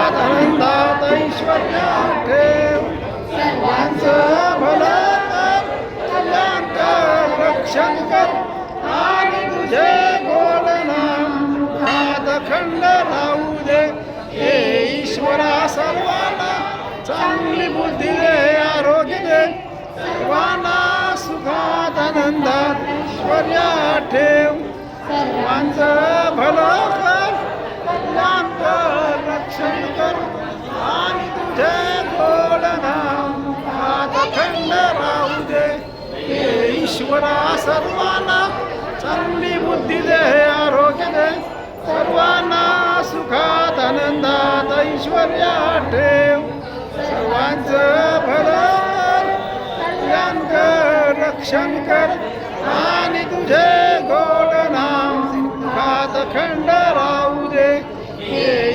आनंदात ऐश्वर्यात ठेव सर्वांचं भलं कर कल्याण कर रक्षण कर आणि तुझे गोड नाम अखंड राहू दे हे ईश्वरा सर्वांना चांगली बुद्धी दे आरोग्य दे सर्वांना सुखात आनंदात ऐश्वर्यात ठेव सर्वांचं भलं कर कल्याण कर रक्षण कर आणि तुझे गोड नाम अखंड राहू दे हे ईश्वरा सर्वांना चांगली बुद्धी दे आरोग्य दे सर्वांना सुखात आनंदात ऐश्वर्यात ठेव सर्वांचं भलं कर कल्याण कर रक्षण कर आणि तुझे गोड नाम सुखात अखंड राहू दे हे